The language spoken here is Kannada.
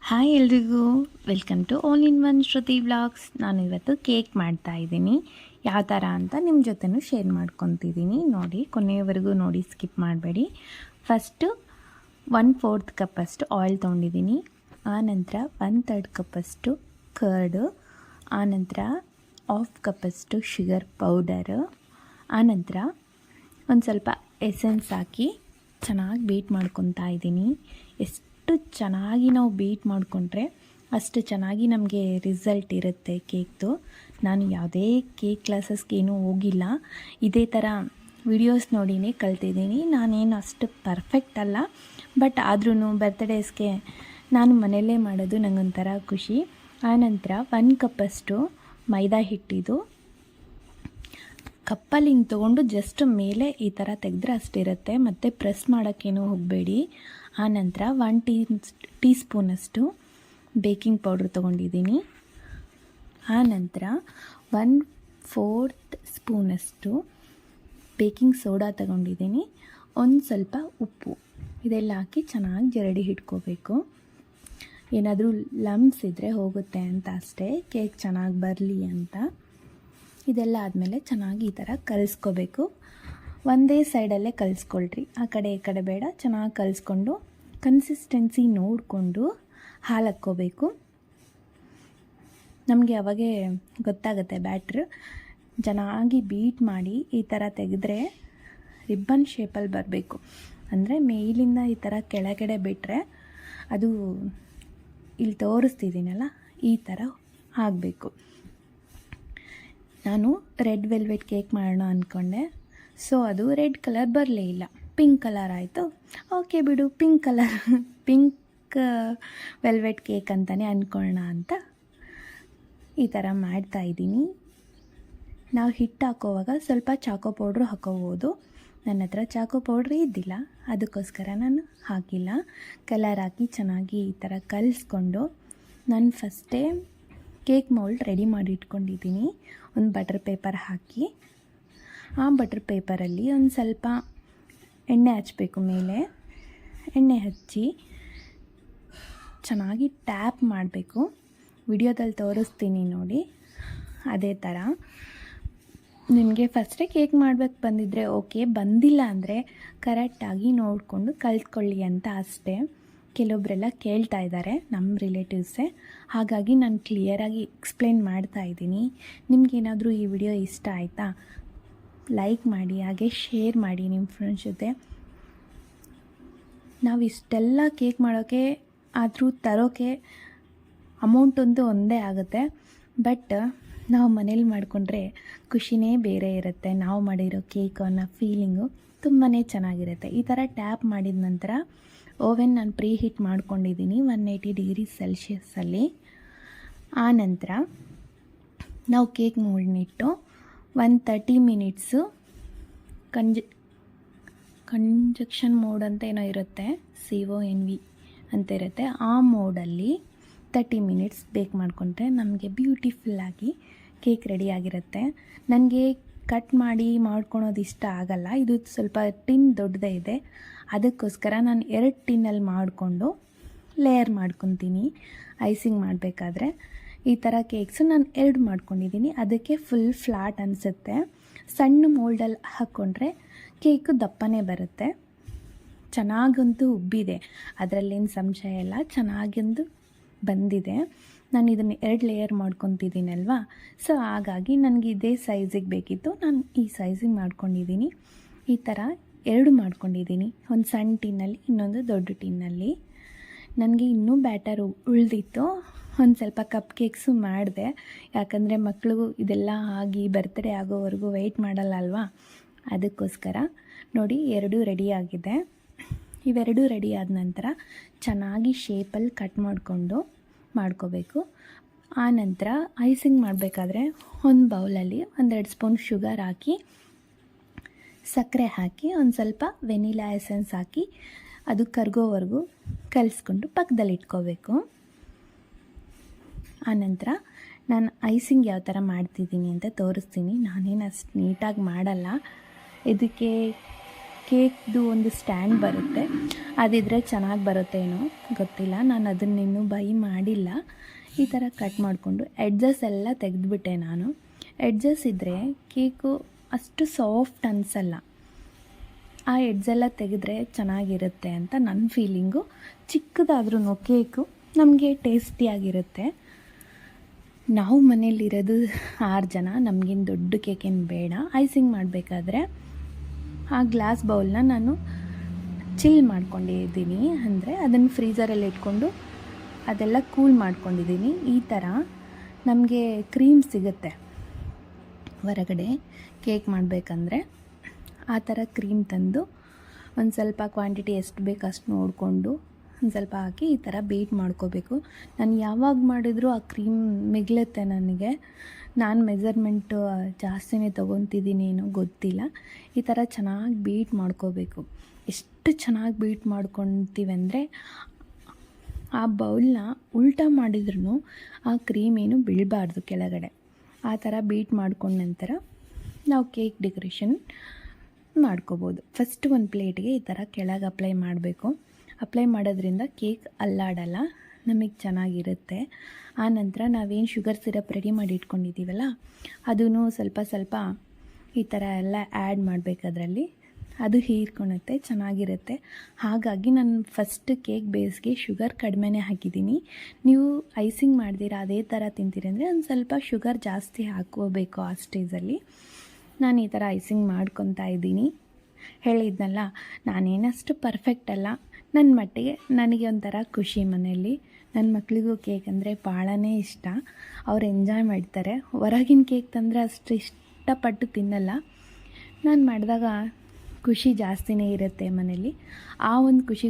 ಹಾಯ್ ಎಲ್ರಿಗೂ, welcome to all in one Shruti vlogs. ನಾನು ಇವತ್ತು ಕೇಕ್ ಮಾಡ್ತಾ ಇದ್ದೀನಿ. ಯಾವ ಥರ ಅಂತ ನಿಮ್ಮ ಜೊತೆನೂ ಶೇರ್ ಮಾಡ್ಕೊತಿದ್ದೀನಿ. ನೋಡಿ, ಕೊನೆಯವರೆಗೂ ನೋಡಿ, ಸ್ಕಿಪ್ ಮಾಡಬೇಡಿ. ಫಸ್ಟು 1/4 ಕಪ್ಪಷ್ಟು ಆಯಿಲ್ ತೊಗೊಂಡಿದ್ದೀನಿ. ಆನಂತರ 1/3 ಕಪ್ಪಷ್ಟು ಕರ್ಡು, ಆನಂತರ 1/2 ಕಪ್ಪಷ್ಟು ಶುಗರ್ ಪೌಡರು, ಆನಂತರ ಒಂದು ಸ್ವಲ್ಪ ಎಸೆನ್ಸ್ ಹಾಕಿ ಚೆನ್ನಾಗಿ ಬೀಟ್ ಮಾಡ್ಕೊತಾ ಇದ್ದೀನಿ. ಎಷ್ಟು ಚೆನ್ನಾಗಿ ನಾವು ಬೀಟ್ ಮಾಡಿಕೊಂಡ್ರೆ ಅಷ್ಟು ಚೆನ್ನಾಗಿ ನಮಗೆ ರಿಸಲ್ಟ್ ಇರುತ್ತೆ ಕೇಕ್ದು. ನಾನು ಯಾವುದೇ ಕೇಕ್ ಕ್ಲಾಸಸ್ಗೇನೂ ಹೋಗಿಲ್ಲ, ಇದೇ ಥರ ವಿಡಿಯೋಸ್ ನೋಡಿನೇ ಕಲ್ತಿದ್ದೀನಿ. ನಾನೇನು ಅಷ್ಟು ಪರ್ಫೆಕ್ಟ್ ಅಲ್ಲ, ಬಟ್ ಆದ್ರೂ ಬರ್ತ್ಡೇಸ್ಗೆ ನಾನು ಮನೆಯಲ್ಲೇ ಮಾಡೋದು ನನಗೊಂಥರ ಖುಷಿ. ಆನಂತರ 1 ಕಪ್ಪಷ್ಟು ಮೈದಾ ಹಿಟ್ಟಿದು ಕಪ್ಪಲ್ಲಿ ಹಿಂಗೆ ತೊಗೊಂಡು ಜಸ್ಟ್ ಮೇಲೆ ಈ ಥರ ತೆಗೆದ್ರೆ ಅಷ್ಟಿರುತ್ತೆ, ಮತ್ತು ಪ್ರೆಸ್ ಮಾಡೋಕ್ಕೇನೂ ಹೋಗಬೇಡಿ. ಆನಂತರ 1 ಟೀ ಸ್ಪೂನಷ್ಟು ಬೇಕಿಂಗ್ ಪೌಡ್ರ್ ತೊಗೊಂಡಿದ್ದೀನಿ. ಆನಂತರ 1/4 ಸ್ಪೂನಷ್ಟು ಬೇಕಿಂಗ್ ಸೋಡಾ ತಗೊಂಡಿದ್ದೀನಿ. ಒಂದು ಸ್ವಲ್ಪ ಉಪ್ಪು, ಇದೆಲ್ಲ ಹಾಕಿ ಚೆನ್ನಾಗಿ ಜರಡಿ ಇಟ್ಕೋಬೇಕು. ಏನಾದರೂ ಲಮ್ಸ್ ಇದ್ದರೆ ಹೋಗುತ್ತೆ ಅಂತ ಅಷ್ಟೇ, ಕೇಕ್ ಚೆನ್ನಾಗಿ ಬರಲಿ ಅಂತ. ಇದೆಲ್ಲ ಆದಮೇಲೆ ಚೆನ್ನಾಗಿ ಈ ಥರ ಕಲಿಸ್ಕೋಬೇಕು. ಒಂದೇ ಸೈಡಲ್ಲೇ ಕಲಿಸ್ಕೊಳ್ರಿ, ಆ ಕಡೆ ಈ ಕಡೆ ಬೇಡ. ಚೆನ್ನಾಗಿ ಕಲಿಸ್ಕೊಂಡು ಕನ್ಸಿಸ್ಟೆನ್ಸಿ ನೋಡಿಕೊಂಡು ಹಾಲು ಹಾಕ್ಕೋಬೇಕು. ನಮಗೆ ಅವಾಗೇ ಗೊತ್ತಾಗುತ್ತೆ ಬ್ಯಾಟ್ರ್. ಚೆನ್ನಾಗಿ ಬೀಟ್ ಮಾಡಿ ಈ ಥರ ತೆಗೆದ್ರೆ ರಿಬ್ಬನ್ ಶೇಪಲ್ಲಿ ಬರಬೇಕು. ಅಂದರೆ ಮೇಲಿಂದ ಈ ಥರ ಕೆಳಗಡೆ ಬಿಟ್ಟರೆ ಅದು ಇಲ್ಲಿ ತೋರಿಸ್ತಿದ್ದೀನಲ್ಲ ಈ ಥರ ಆಗಬೇಕು. ನಾನು ರೆಡ್ ವೆಲ್ವೆಟ್ ಕೇಕ್ ಮಾಡೋಣ ಅಂದ್ಕೊಂಡೆ, ಸೊ ಅದು ರೆಡ್ ಕಲರ್ ಬರಲೇ ಇಲ್ಲ, ಪಿಂಕ್ ಕಲರ್ ಆಯಿತು. ಓಕೆ ಬಿಡು, ಪಿಂಕ್ ವೆಲ್ವೆಟ್ ಕೇಕ್ ಅಂತಲೇ ಅಂದ್ಕೊಳ್ಳೋಣ ಅಂತ ಈ ಥರ ಮಾಡ್ತಾಯಿದ್ದೀನಿ. ನಾವು ಹಿಟ್ಟು ಹಾಕೋವಾಗ ಸ್ವಲ್ಪ ಚಾಕೋ ಪೌಡ್ರು ಹಾಕೋಬೋದು. ನನ್ನ ಹತ್ರ ಚಾಕೋ ಪೌಡ್ರ್ ಇದ್ದಿಲ್ಲ, ಅದಕ್ಕೋಸ್ಕರ ನಾನು ಹಾಕಿಲ್ಲ. ಕಲರ್ ಹಾಕಿ ಚೆನ್ನಾಗಿ ಈ ಥರ ಕಲಿಸ್ಕೊಂಡು ನಾನು ಫಸ್ಟೇ ಕೇಕ್ ಮೌಲ್ಡ್ ರೆಡಿ ಮಾಡಿ ಇಟ್ಕೊಂಡಿದ್ದೀನಿ. ಒಂದು ಬಟರ್ ಪೇಪರ್ ಹಾಕಿ, ಆ ಬಟರ್ ಪೇಪರಲ್ಲಿ ಒಂದು ಸ್ವಲ್ಪ ಎಣ್ಣೆ ಹಚ್ಚಬೇಕು. ಮೇಲೆ ಎಣ್ಣೆ ಹಚ್ಚಿ ಚೆನ್ನಾಗಿ ಟ್ಯಾಪ್ ಮಾಡಬೇಕು. ವಿಡಿಯೋದಲ್ಲಿ ತೋರಿಸ್ತೀನಿ ನೋಡಿ, ಅದೇ ಥರ. ನಿಮಗೆ ಫಸ್ಟೇ ಕೇಕ್ ಮಾಡಬೇಕು ಬಂದಿದ್ದರೆ ಓಕೆ, ಬಂದಿಲ್ಲ ಅಂದರೆ ಕರೆಕ್ಟಾಗಿ ನೋಡಿಕೊಂಡು ಕಲ್ತ್ಕೊಳ್ಳಿ ಅಂತ ಅಷ್ಟೇ. ಕೆಲವೊಬ್ಬರೆಲ್ಲ ಕೇಳ್ತಾ ಇದ್ದಾರೆ, ನಮ್ಮ ರಿಲೇಟಿವ್ಸೇ, ಹಾಗಾಗಿ ನಾನು ಕ್ಲಿಯರಾಗಿ ಎಕ್ಸ್ಪ್ಲೇನ್ ಮಾಡ್ತಾ ಇದ್ದೀನಿ. ನಿಮಗೇನಾದರೂ ಈ ವಿಡಿಯೋ ಇಷ್ಟ ಆಯಿತಾ, ಲೈಕ್ ಮಾಡಿ, ಹಾಗೆ ಶೇರ್ ಮಾಡಿ ನಿಮ್ಮ ಫ್ರೆಂಡ್ಸ್ ಜೊತೆ. ನಾವು ಇಷ್ಟೆಲ್ಲ ಕೇಕ್ ಮಾಡೋಕ್ಕೆ ಆದರೂ ತರೋಕ್ಕೆ ಅಮೌಂಟ್ ಒಂದೇ ಆಗುತ್ತೆ, ಬಟ್ ನಾವು ಮನೇಲಿ ಮಾಡಿಕೊಂಡ್ರೆ ಖುಷಿನೇ ಬೇರೆ ಇರುತ್ತೆ. ನಾವು ಮಾಡಿರೋ ಕೇಕ್ ಅನ್ನೋ ಫೀಲಿಂಗು ತುಂಬಾ ಚೆನ್ನಾಗಿರುತ್ತೆ. ಈ ಥರ ಟ್ಯಾಪ್ ಮಾಡಿದ ನಂತರ ಓವೆನ್ ನಾನು ಪ್ರೀ ಹೀಟ್ ಮಾಡ್ಕೊಂಡಿದ್ದೀನಿ 180 ಡಿಗ್ರಿ ಸೆಲ್ಸಿಯಸ್ಸಲ್ಲಿ. ಆನಂತರ ನಾವು ಕೇಕ್ ಮೋಲ್ಡ್ನಿಟ್ಟು 30 ಮಿನಿಟ್ಸು ಕಂಜಕ್ಷನ್ ಮೋಡ್ ಅಂತ ಏನೋ ಇರುತ್ತೆ, CONV ಅಂತ ಇರುತ್ತೆ. ಆ ಮೋಡಲ್ಲಿ 30 ಮಿನಿಟ್ಸ್ ಬೇಕ್ ಮಾಡ್ಕೊಂಡ್ರೆ ನಮಗೆ ಬ್ಯೂಟಿಫುಲ್ಲಾಗಿ ಕೇಕ್ ರೆಡಿಯಾಗಿರುತ್ತೆ. ನನಗೆ ಕಟ್ ಮಾಡಿ ಮಾಡ್ಕೊಳೋದು ಇಷ್ಟ ಆಗಲ್ಲ, ಇದು ಸ್ವಲ್ಪ ಟಿನ್ ದೊಡ್ಡದೇ ಇದೆ, ಅದಕ್ಕೋಸ್ಕರ ನಾನು 2 ಟಿನ್ನಲ್ಲಿ ಮಾಡಿಕೊಂಡು ಲೇಯರ್ ಮಾಡ್ಕೊತೀನಿ. ಐಸಿಂಗ್ ಮಾಡಬೇಕಾದ್ರೆ ಈ ಥರ ಕೇಕ್ಸು ನಾನು 2 ಮಾಡ್ಕೊಂಡಿದ್ದೀನಿ, ಅದಕ್ಕೆ ಫುಲ್ ಫ್ಲಾಟ್ ಅನಿಸುತ್ತೆ. ಸಣ್ಣ ಮೋಲ್ಡಲ್ಲಿ ಹಾಕ್ಕೊಂಡ್ರೆ ಕೇಕು ದಪ್ಪನೇ ಬರುತ್ತೆ. ಚೆನ್ನಾಗಂತೂ ಉಬ್ಬಿದೆ, ಅದರಲ್ಲೇನು ಸಂಶಯ ಇಲ್ಲ, ಚೆನ್ನಾಗಂದು ಬಂದಿದೆ. ನಾನು ಇದನ್ನು 2 ಲೇಯರ್ ಮಾಡ್ಕೊತಿದ್ದೀನಲ್ವಾ, ಸೊ ಹಾಗಾಗಿ ನನಗೆ ಇದೇ ಸೈಜಿಗೆ ಬೇಕಿತ್ತು, ನಾನು ಈ ಸೈಜಿಗೆ ಮಾಡ್ಕೊಂಡಿದ್ದೀನಿ. ಈ ಥರ 2 ಮಾಡ್ಕೊಂಡಿದ್ದೀನಿ, ಒಂದು ಸಣ್ಣ ಟಿನ್ನಲ್ಲಿ, ಇನ್ನೊಂದು ದೊಡ್ಡ ಟಿನ್ನಲ್ಲಿ. ನನಗೆ ಇನ್ನೂ ಬ್ಯಾಟರ್ ಉಳಿದಿತ್ತು, ಒಂದು ಸ್ವಲ್ಪ ಕಪ್ ಕೇಕ್ಸು ಮಾಡಿದೆ. ಯಾಕಂದರೆ ಮಕ್ಕಳು ಇದೆಲ್ಲ ಆಗಿ ಬರ್ತ್ಡೇ ಆಗೋವರೆಗೂ ವೆಯ್ಟ್ ಮಾಡಲ್ಲ ಅಲ್ವಾ, ಅದಕ್ಕೋಸ್ಕರ. ನೋಡಿ, 2 ರೆಡಿಯಾಗಿದೆ. ಇವೆರಡೂ ರೆಡಿ ಆದ ನಂತರ ಚೆನ್ನಾಗಿ ಶೇಪಲ್ಲಿ ಕಟ್ ಮಾಡ್ಕೋಬೇಕು. ಆನಂತರ ಐಸಿಂಗ್ ಮಾಡಬೇಕಾದ್ರೆ ಒಂದು ಬೌಲಲ್ಲಿ 1-2 ಸ್ಪೂನ್ ಶುಗರ್ ಹಾಕಿ, ಸಕ್ಕರೆ ಹಾಕಿ, ಒಂದು ಸ್ವಲ್ಪ ವೆನಿಲಾ ಎಸೆನ್ಸ್ ಹಾಕಿ, ಅದು ಕರಗೋವರೆಗೂ ಕಲಿಸ್ಕೊಂಡು ಪಕ್ಕದಲ್ಲಿ ಇಟ್ಕೋಬೇಕು. ಆನಂತರ ನಾನು ಐಸಿಂಗ್ ಯಾವ ಥರ ಮಾಡ್ತಿದ್ದೀನಿ ಅಂತ ತೋರಿಸ್ತೀನಿ. ನಾನೇನು ಅಷ್ಟು ನೀಟಾಗಿ ಮಾಡಲ್ಲ, ಇದಕ್ಕೆ ಕೇಕ್ದು ಒಂದು ಸ್ಟ್ಯಾಂಡ್ ಬರುತ್ತೆ, ಅದಿದ್ರೆ ಚೆನ್ನಾಗಿ ಬರುತ್ತೆ ಏನೋ ಗೊತ್ತಿಲ್ಲ. ನಾನು ಅದನ್ನಿನ್ನೂ ಬೈ ಮಾಡಿಲ್ಲ. ಈ ಥರ ಕಟ್ ಮಾಡಿಕೊಂಡು ಎಡ್ಜಸ್ ಎಲ್ಲ ತೆಗೆದುಬಿಟ್ಟೆ ನಾನು. ಎಡ್ಜಸ್ ಇದ್ದರೆ ಕೇಕು ಅಷ್ಟು ಸಾಫ್ಟ್ ಅನಿಸಲ್ಲ. ಆ ಎಡ್ಜೆಲ್ಲ ತೆಗೆದ್ರೆ ಚೆನ್ನಾಗಿರುತ್ತೆ ಅಂತ ನನ್ನ ಫೀಲಿಂಗು. ಚಿಕ್ಕದಾದ್ರೂ ಕೇಕು ನಮಗೆ ಟೇಸ್ಟಿಯಾಗಿರುತ್ತೆ. ನಾವು ಮನೇಲಿರೋದು 6 ಜನ, ನಮಗೇನು ದೊಡ್ಡ ಕೇಕೇನು ಬೇಡ. ಐಸಿಂಗ್ ಮಾಡಬೇಕಾದ್ರೆ ಆ ಗ್ಲಾಸ್ ಬೌಲ್ನ ನಾನು ಚಿಲ್ ಮಾಡ್ಕೊಂಡಿದ್ದೀನಿ, ಅಂದರೆ ಅದನ್ನು ಫ್ರೀಝರಲ್ಲಿ ಇಟ್ಕೊಂಡು ಅದೆಲ್ಲ ಕೂಲ್ ಮಾಡ್ಕೊಂಡಿದ್ದೀನಿ. ಈ ಥರ ನಮಗೆ ಕ್ರೀಮ್ ಸಿಗುತ್ತೆ ಹೊರಗಡೆ ಕೇಕ್ ಮಾಡಬೇಕಂದ್ರೆ. ಆ ಥರ ಕ್ರೀಮ್ ತಂದು ಒಂದು ಸ್ವಲ್ಪ ಕ್ವಾಂಟಿಟಿ ಎಷ್ಟು ಬೇಕು ಅಷ್ಟು ನೋಡಿಕೊಂಡು ಒಂದು ಸ್ವಲ್ಪ ಹಾಕಿ ಈ ಥರ ಬೀಟ್ ಮಾಡ್ಕೋಬೇಕು. ನಾನು ಯಾವಾಗ ಮಾಡಿದರೂ ಆ ಕ್ರೀಮ್ ಮಿಗ್ಲುತ್ತೆ ನನಗೆ. ನಾನು ಮೆಜರ್ಮೆಂಟು ಜಾಸ್ತಿನೇ ತೊಗೊತಿದ್ದೀನಿ ಏನೋ ಗೊತ್ತಿಲ್ಲ. ಈ ಥರ ಚೆನ್ನಾಗಿ ಬೀಟ್ ಮಾಡ್ಕೋಬೇಕು. ಎಷ್ಟು ಚೆನ್ನಾಗಿ ಬೀಟ್ ಮಾಡ್ಕೊತೀವಿ ಅಂದರೆ ಆ ಬೌಲ್ನ ಉಲ್ಟಾ ಮಾಡಿದ್ರೂ ಆ ಕ್ರೀಮ್ ಏನು ಬೀಳಬಾರ್ದು ಕೆಳಗಡೆ. ಆ ಥರ ಬೀಟ್ ಮಾಡ್ಕೊಂಡ ನಂತರ ನಾವು ಕೇಕ್ ಡೆಕೋರೇಷನ್ ಮಾಡ್ಕೋಬೋದು. ಫಸ್ಟ್ ಒಂದು ಪ್ಲೇಟ್ಗೆ ಈ ಥರ ಕೆಳಗೆ ಅಪ್ಲೈ ಮಾಡಬೇಕು. ಅಪ್ಲೈ ಮಾಡೋದ್ರಿಂದ ಕೇಕ್ ಅಲ್ಲಾಡಲ್ಲ, ನಮಗೆ ಚೆನ್ನಾಗಿರುತ್ತೆ. ಆನಂತರ ನಾವೇನು ಶುಗರ್ ಸಿರಪ್ ರೆಡಿ ಮಾಡಿ ಇಟ್ಕೊಂಡಿದ್ದೀವಲ್ಲ ಅದೂ ಸ್ವಲ್ಪ ಸ್ವಲ್ಪ ಈ ಥರ ಎಲ್ಲ ಆ್ಯಡ್ ಮಾಡಬೇಕದ್ರಲ್ಲಿ. ಅದು ಹೀರ್ಕೊಳುತ್ತೆ, ಚೆನ್ನಾಗಿರುತ್ತೆ. ಹಾಗಾಗಿ ನಾನು ಫಸ್ಟ್ ಕೇಕ್ ಬೇಸ್ಗೆ ಶುಗರ್ ಕಡಿಮೆನೇ ಹಾಕಿದ್ದೀನಿ. ನೀವು ಐಸಿಂಗ್ ಮಾಡ್ದಿರ ಅದೇ ಥರ ತಿಂತೀರಿ ಅಂದರೆ ಒಂದು ಸ್ವಲ್ಪ ಶುಗರ್ ಜಾಸ್ತಿ ಹಾಕ್ಕೋಬೇಕು ಆ ಸ್ಟೇಜಲ್ಲಿ. ನಾನು ಈ ಥರ ಐಸಿಂಗ್ ಮಾಡ್ಕೊತಾ ಇದ್ದೀನಿ. ಹೇಳಿದ್ನಲ್ಲ, ನಾನೇನಷ್ಟು ಪರ್ಫೆಕ್ಟ್ ಅಲ್ಲ. ನನ್ನ ಮಟ್ಟಿಗೆ ನನಗೆ ಒಂಥರ ಖುಷಿ. ಮನೆಯಲ್ಲಿ ನನ್ನ ಮಕ್ಕಳಿಗೂ ಕೇಕ್ ಅಂದರೆ ಭಾಳನೇ ಇಷ್ಟ. ಅವ್ರು ಎಂಜಾಯ್ ಮಾಡ್ತಾರೆ. ಹೊರಗಿನ ಕೇಕ್ ತಂದರೆ ಅಷ್ಟು ಇಷ್ಟಪಟ್ಟು ತಿನ್ನಲ್ಲ. ನಾನು ಮಾಡಿದಾಗ ಖುಷಿ ಜಾಸ್ತಿನೇ ಇರುತ್ತೆ ಮನೇಲಿ. ಆ ಒಂದು ಖುಷಿ